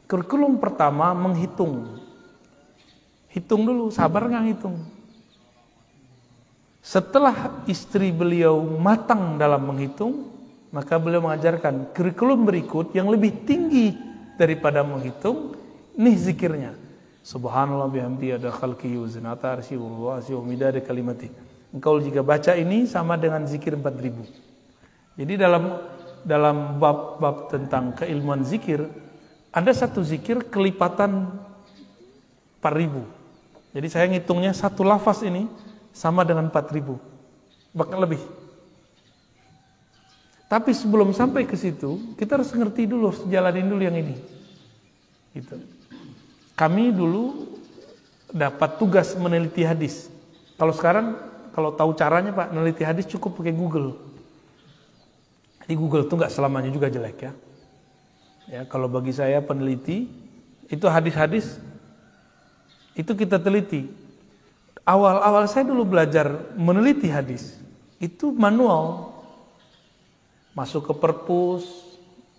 Kurikulum pertama menghitung. Hitung dulu, sabar nggak hitung. Setelah istri beliau matang dalam menghitung, maka beliau mengajarkan kurikulum berikut yang lebih tinggi daripada menghitung. Nih zikirnya. Subhanallah bihamdi ada khalqihi wa zinata arsyihi wa midada kalimati. Engkau jika baca ini sama dengan zikir 4000. Jadi dalam bab tentang keilmuan zikir, ada satu zikir kelipatan 4000. Jadi saya ngitungnya satu lafaz ini sama dengan 4000, bahkan lebih. Tapi sebelum sampai ke situ, kita harus ngerti dulu, jalanin dulu yang ini. Gitu. Kami dulu dapat tugas meneliti hadis. Kalau sekarang, kalau tahu caranya Pak, meneliti hadis cukup pakai Google. Di Google itu nggak selamanya juga jelek ya. Ya, kalau bagi saya peneliti itu hadis-hadis itu kita teliti. Awal-awal saya dulu belajar meneliti hadis. Itu manual. Masuk ke perpus,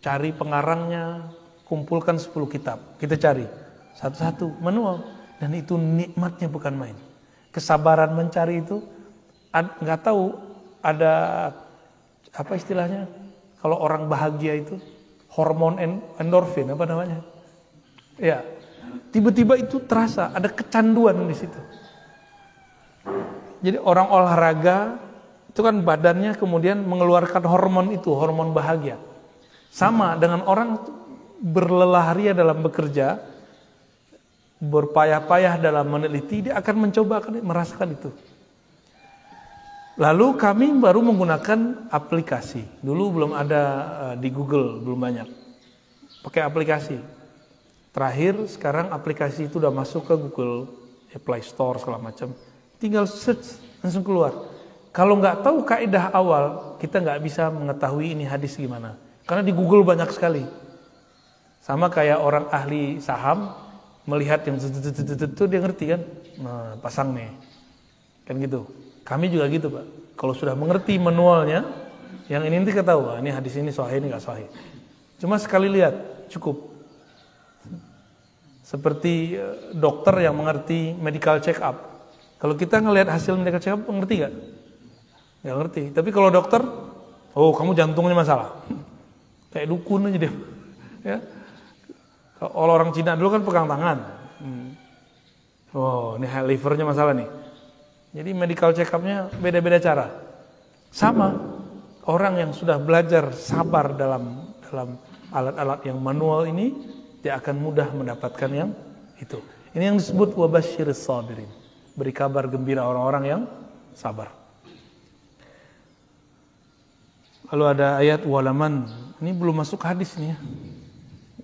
cari pengarangnya, kumpulkan 10 kitab. Kita cari satu-satu, manual. Dan itu nikmatnya bukan main. Kesabaran mencari itu, nggak tahu ada apa istilahnya, kalau orang bahagia itu hormon endorfin apa namanya, ya tiba-tiba itu terasa ada kecanduan di situ. Jadi orang olahraga itu kan badannya kemudian mengeluarkan hormon itu, hormon bahagia. Sama dengan orang berlelah-ria dalam bekerja, berpayah-payah dalam meneliti, dia akan mencoba, akan merasakan itu. Lalu kami baru menggunakan aplikasi. Dulu belum ada di Google, belum banyak. Pakai aplikasi. Terakhir sekarang aplikasi itu udah masuk ke Google, Play Store segala macam. Tinggal search langsung keluar. Kalau nggak tahu kaidah awal, kita nggak bisa mengetahui ini hadis gimana. Karena di Google banyak sekali. Sama kayak orang ahli saham melihat yang itu dia ngerti kan, nah pasang nih, kan gitu. Kami juga gitu Pak. Kalau sudah mengerti manualnya, yang ini nanti ketahui, ini hadis ini sahih, ini nggak sahih. Cuma sekali lihat cukup. Seperti dokter yang mengerti medical check up. Kalau kita ngelihat hasil medical check up, ngerti nggak? Nggak ngerti. Tapi kalau dokter, oh kamu jantungnya masalah. Kayak dukun aja dia. Ya. Kalau orang Cina dulu kan pegang tangan. Oh ini livernya masalah nih. Jadi medical check up-nya beda-beda cara. Sama, orang yang sudah belajar sabar dalam alat-alat yang manual ini, dia akan mudah mendapatkan yang itu. Ini yang disebut wabasyiris sabirin. Beri kabar gembira orang-orang yang sabar. Lalu ada ayat walaman, ini belum masuk hadis nih ya.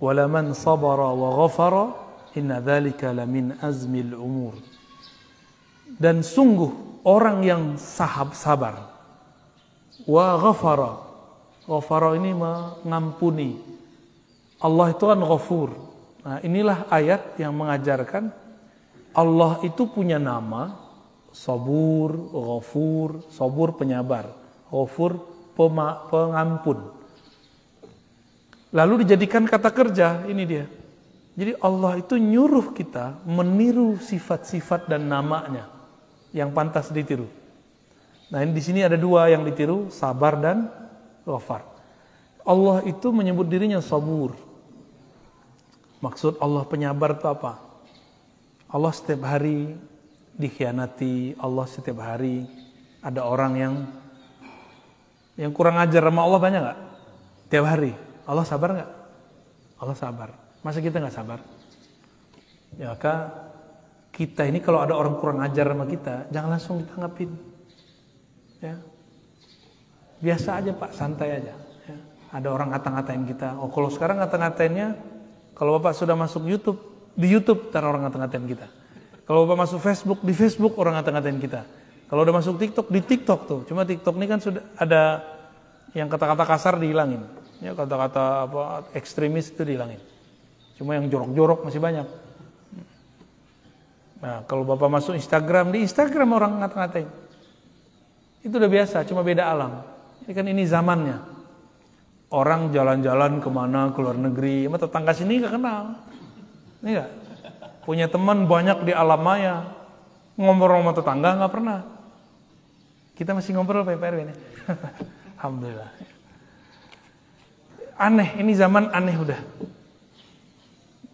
Walaman sabara wa ghafara inna dzalika lamin azmil umur. Dan sungguh orang yang sabar wa ghafara. Ghafara ini mengampuni. Allah itu kan ghafur. Nah, inilah ayat yang mengajarkan Allah itu punya nama sabur, ghafur, sabur penyabar, ghafur pengampun. Lalu dijadikan kata kerja, ini dia. Jadi Allah itu nyuruh kita meniru sifat-sifat dan namanya yang pantas ditiru. Nah, di sini ada dua yang ditiru, sabar dan ghafar. Allah itu menyebut dirinya sabur. Maksud Allah penyabar itu apa? Allah setiap hari dikhianati, Allah setiap hari ada orang yang kurang ajar sama Allah, banyak nggak? Tiap hari. Allah sabar nggak? Allah sabar. Masa kita nggak sabar? Ya, maka kita ini kalau ada orang kurang ajar sama kita, jangan langsung ditanggapin. Ya. Biasa aja Pak, santai aja. Ya. Ada orang ngata-ngatain kita. Oh, kalau sekarang ngata-ngatainnya, kalau Bapak sudah masuk YouTube, di YouTube ntar orang ngata-ngatain kita. Kalau Bapak masuk Facebook, di Facebook orang ngata-ngatain kita. Kalau udah masuk TikTok, di TikTok tuh. Cuma TikTok ini kan sudah ada yang kata-kata kasar dihilangin. Ya, kata-kata apa ekstremis itu dihilangin. Cuma yang jorok-jorok masih banyak. Nah, kalau Bapak masuk Instagram, di Instagram orang ngata-ngatain. Itu udah biasa, cuma beda alam. Ini kan ini zamannya. Orang jalan-jalan kemana, ke luar negeri, sama tetangga sini gak kenal. Ini gak? Punya teman banyak di alam maya. Ngobrol sama tetangga gak pernah. Kita masih ngobrol Pak Erwin. Alhamdulillah. Aneh, ini zaman aneh udah.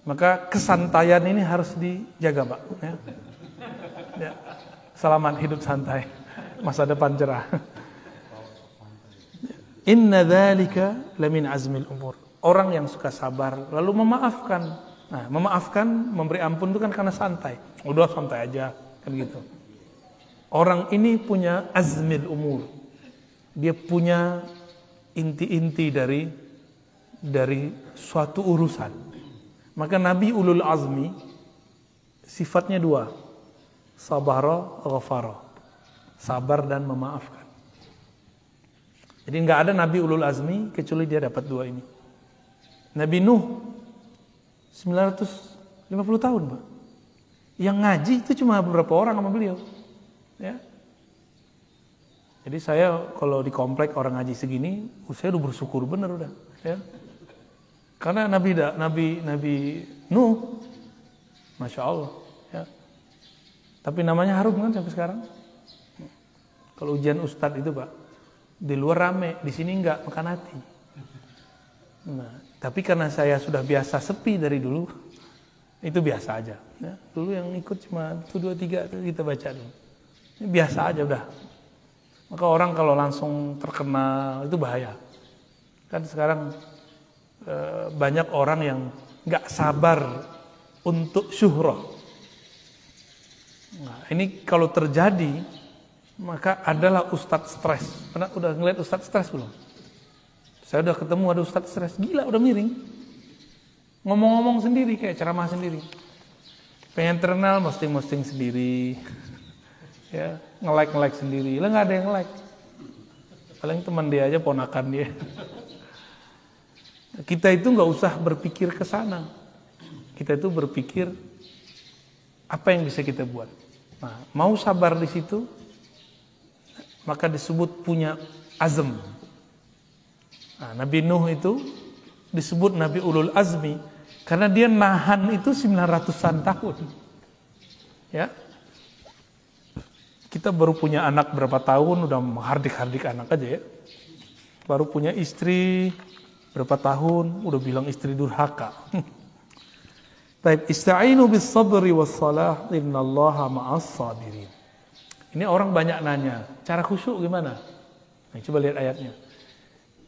Maka kesantaian ini harus dijaga Pak. Ya. Ya. Selamat hidup santai, masa depan cerah. Inna dzalika lamin azmil umur. Orang yang suka sabar lalu memaafkan. Nah, memaafkan, memberi ampun itu kan karena santai. Udah santai aja, kan gitu. Orang ini punya azmil umur. Dia punya inti-inti dari suatu urusan. Maka Nabi ulul azmi sifatnya dua. Sabara, ghafara. Sabar dan memaafkan. Jadi enggak ada Nabi ulul azmi kecuali dia dapat dua ini. Nabi Nuh 950 tahun, Pak. Yang ngaji itu cuma beberapa orang sama beliau. Ya. Jadi Jadi saya kalau di komplek orang ngaji segini, saya udah bersyukur bener udah, ya. Karena Nabi Nuh, Masya Allah, ya. Tapi namanya harum kan sampai sekarang. Kalau ujian Ustadz itu Pak, di luar rame, di sini enggak, makan hati. Nah, tapi karena saya sudah biasa sepi dari dulu, itu biasa aja. Ya. Dulu yang ikut cuma 1, 2, 3 kita baca dulu. Ini biasa aja udah. Maka orang kalau langsung terkenal itu bahaya. Kan sekarang banyak orang yang nggak sabar untuk syuhrah. Nah, ini kalau terjadi maka adalah ustadz stres. Pernah udah ngeliat ustadz stres belum? Saya udah ketemu ada ustadz stres, gila udah miring. Ngomong-ngomong sendiri kayak ceramah sendiri. Pengen terkenal posting sendiri. Ya, nge-like sendiri. Lah nggak ada yang like. Paling teman dia aja, ponakan dia. Kita itu nggak usah berpikir ke sana. Kita itu berpikir apa yang bisa kita buat. Nah, mau sabar di situ, maka disebut punya azam. Nah, Nabi Nuh itu disebut Nabi Ulul Azmi karena dia nahan itu 900-an tahun. Ya. Kita baru punya anak berapa tahun udah menghardik-hardik anak aja ya. Baru punya istri berapa tahun udah bilang istri durhaka. Baik, ista'inu bis sabri was salah innallaha ma'as sabirin. Ini orang banyak nanya, cara khusyuk gimana? Nah, coba lihat ayatnya.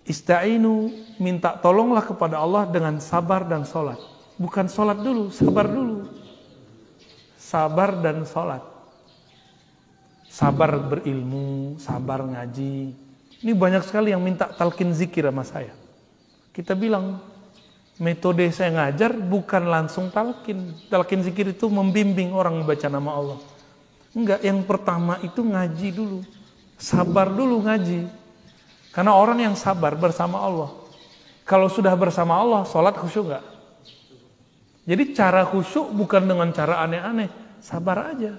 Ista'inu, minta tolonglah kepada Allah dengan sabar dan salat. Bukan salat dulu, sabar dulu. Sabar dan salat. Sabar berilmu, sabar ngaji. Ini banyak sekali yang minta talqin zikir sama saya. Kita bilang, metode saya ngajar bukan langsung talqin. Talqin zikir itu membimbing orang membaca nama Allah. Enggak, yang pertama itu ngaji dulu. Sabar dulu ngaji. Karena orang yang sabar bersama Allah. Kalau sudah bersama Allah, sholat khusyuk enggak? Jadi cara khusyuk bukan dengan cara aneh-aneh. Sabar aja.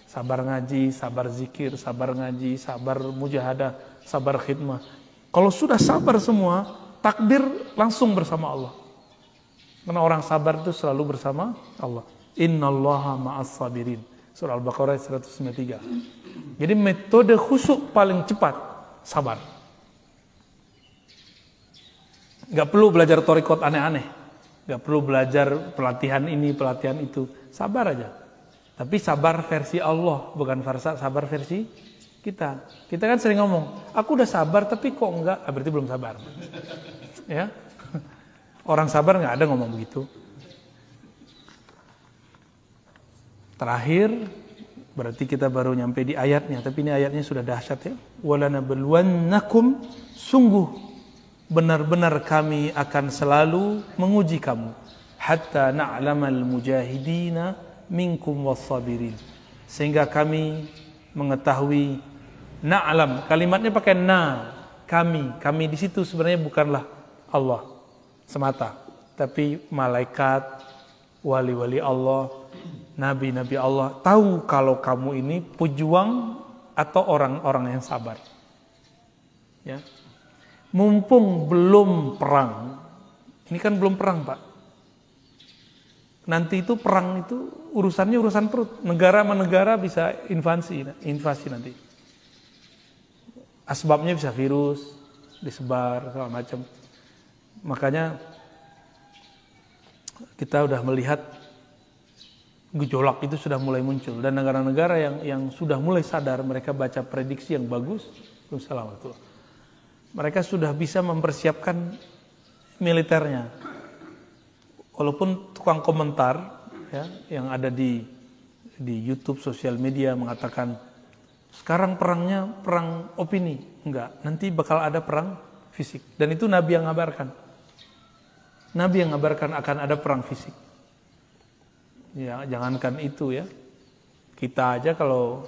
Sabar ngaji, sabar zikir, sabar ngaji, sabar mujahadah, sabar khidmah. Kalau sudah sabar semua, takdir langsung bersama Allah. Karena orang sabar itu selalu bersama Allah. Innallaha ma'as sabirin. Surah Al-Baqarah 193. Jadi metode khusyuk paling cepat, sabar. Gak perlu belajar thariqat aneh-aneh. Gak perlu belajar pelatihan ini, pelatihan itu. Sabar aja. Tapi sabar versi Allah, bukan sabar versi kita. Kita kan sering ngomong, aku udah sabar tapi kok enggak, berarti belum sabar. Ya, orang sabar nggak ada ngomong begitu. Terakhir, berarti kita baru nyampe di ayatnya, tapi ini ayatnya sudah dahsyat ya. Walanabluwannakum, sungguh benar-benar kami akan selalu menguji kamu. Hatta na'lamal mujahidina minkum wassabirin. Sehingga kami mengetahui na'lam, kalimatnya pakai na, kami di situ sebenarnya bukanlah Allah semata, tapi malaikat, wali-wali Allah, nabi-nabi Allah tahu kalau kamu ini pejuang atau orang-orang yang sabar. Ya. Mumpung belum perang. Ini kan belum perang, Pak. Nanti itu perang itu urusannya urusan perut. Negara sama negara bisa invasi nanti. Asbabnya bisa virus, disebar, segala macam. Makanya kita udah melihat gejolak itu sudah mulai muncul. Dan negara-negara yang sudah mulai sadar, mereka baca prediksi yang bagus. Mereka sudah bisa mempersiapkan militernya. Walaupun tukang komentar ya, yang ada di YouTube, sosial media mengatakan sekarang perangnya perang opini, enggak, nanti bakal ada perang fisik. Dan itu Nabi yang ngabarkan. Nabi yang ngabarkan akan ada perang fisik. Ya, jangankan itu ya. Kita aja kalau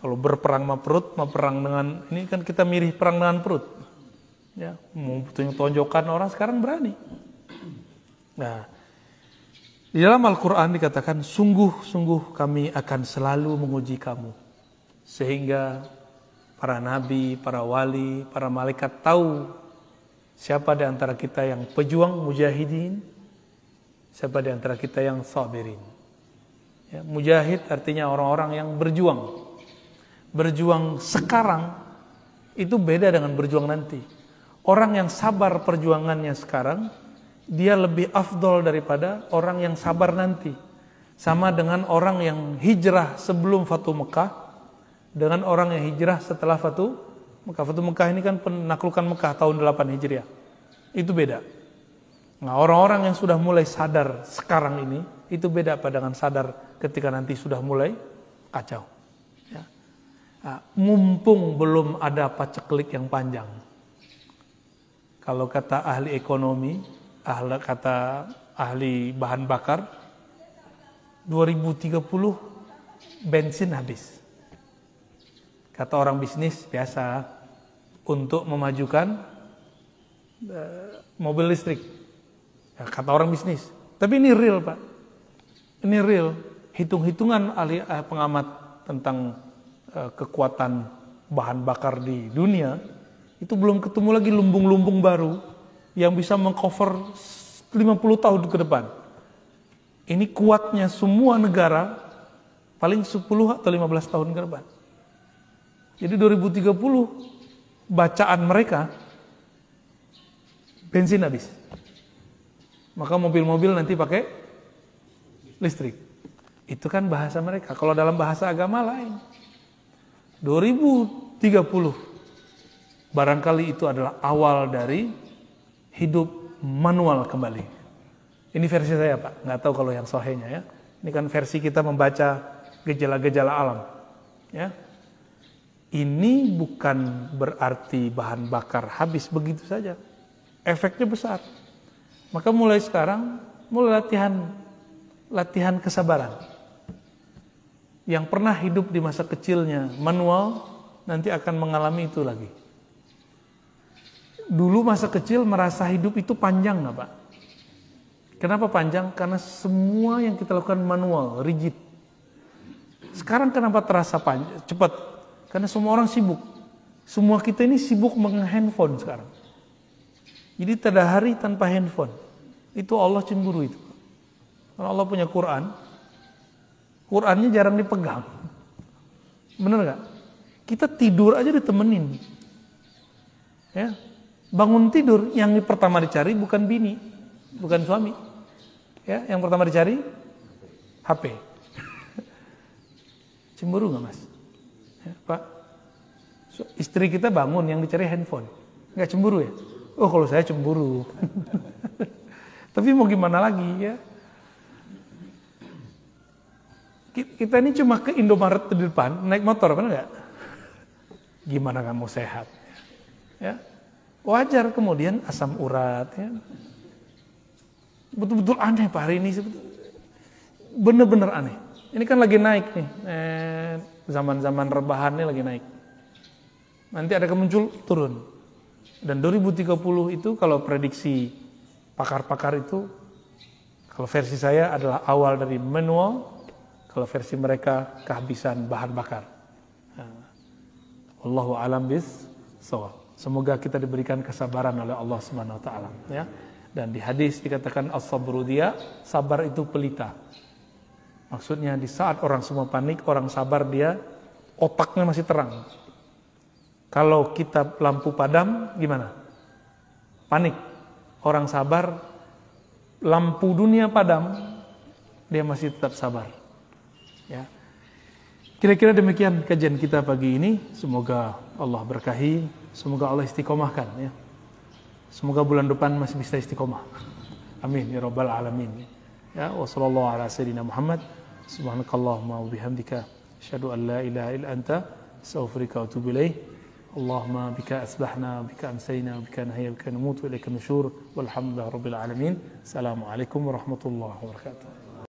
berperang sama perut, mau perang dengan ini kan kita mirip perang dengan perut. Ya, mau tonjokan orang sekarang berani. Nah, di dalam Al-Quran dikatakan, sungguh-sungguh kami akan selalu menguji kamu. Sehingga para nabi, para wali, para malaikat tahu siapa di antara kita yang pejuang mujahidin, siapa di antara kita yang sabirin. Ya, mujahid artinya orang-orang yang berjuang. Berjuang sekarang itu beda dengan berjuang nanti. Orang yang sabar perjuangannya sekarang, dia lebih afdol daripada orang yang sabar nanti. Sama dengan orang yang hijrah sebelum Fatu Mekah, dengan orang yang hijrah setelah Fatu Mekah. Fatu Mekah ini kan penaklukan Mekah tahun 8 Hijriah. Itu beda. Nah, orang-orang yang sudah mulai sadar sekarang ini, itu beda apa dengan sadar ketika nanti sudah mulai kacau. Ya. Nah, mumpung belum ada paceklik yang panjang. Kalau kata ahli ekonomi, kata ahli bahan bakar, 2030 bensin habis. Kata orang bisnis biasa, untuk memajukan mobil listrik. Ya, kata orang bisnis. Tapi ini real, Pak. Ini real. Hitung-hitungan ahli pengamat tentang kekuatan bahan bakar di dunia, itu belum ketemu lagi lumbung-lumbung baru yang bisa mengcover 50 tahun ke depan. Ini kuatnya semua negara paling 10 atau 15 tahun ke depan. Jadi 2030 bacaan mereka bensin habis. Maka mobil-mobil nanti pakai listrik. Itu kan bahasa mereka. Kalau dalam bahasa agama lain. 2030 barangkali itu adalah awal dari hidup manual kembali. Ini versi saya, Pak. Nggak tahu kalau yang sahihnya ya. Ini kan versi kita membaca gejala-gejala alam. Ya. Ini bukan berarti bahan bakar habis begitu saja. Efeknya besar. Maka mulai sekarang, mulai latihan kesabaran. Yang pernah hidup di masa kecilnya manual, nanti akan mengalami itu lagi. Dulu masa kecil merasa hidup itu panjang nggak, Pak? Kenapa panjang? Karena semua yang kita lakukan manual, rigid. Sekarang kenapa terasa panjang, cepat? Karena semua orang sibuk. Semua kita ini sibuk dengan handphone sekarang. Jadi tak ada hari tanpa handphone. Itu Allah cemburu itu. Kalau Allah punya Quran, Qurannya jarang dipegang. Bener gak? Kita tidur aja ditemenin. Ya, bangun tidur yang pertama dicari bukan bini, bukan suami. Ya, yang pertama dicari HP. Cemburu gak, Mas? Ya, Pak, istri kita bangun yang dicari handphone, nggak cemburu ya? Oh, kalau saya cemburu. Tapi mau gimana lagi ya? Kita ini cuma ke Indomaret di depan naik motor, benar nggak? Gimana kamu sehat? Ya, wajar kemudian asam urat. Ya. Betul-betul aneh Pak hari ini, bener-bener aneh. Ini kan lagi naik nih. Zaman-zaman rebahan ini lagi naik. Nanti ada muncul turun. Dan 2030 itu kalau prediksi pakar-pakar itu, kalau versi saya adalah awal dari manual, kalau versi mereka kehabisan bahan bakar. Wallahu a'lam bis-shawab. Semoga kita diberikan kesabaran oleh Allah Subhanahu wa taala, ya. Dan di hadis dikatakan as-sabru dia, sabar itu pelita. Maksudnya di saat orang semua panik, orang sabar dia otaknya masih terang. Kalau kita lampu padam, gimana? Panik. Orang sabar, lampu dunia padam, dia masih tetap sabar. Ya. Kira-kira demikian kajian kita pagi ini. Semoga Allah berkahi, semoga Allah istiqomahkan. Ya. Semoga bulan depan masih bisa istiqomah. Amin ya rabbal alamin. Ya, wa sallallahu ala sayyidina Muhammad. Subhanakallahumma wa bihamdika asyhadu an la ilaha illa anta astaghfiruka wa atubu ilaik. Allahumma bika asbahna, bika amsayna, bika nahya, bika namut, wa ilaika nusyur. Walhamdulillahi rabbil alamin. Assalamualaikum warahmatullahi wabarakatuh.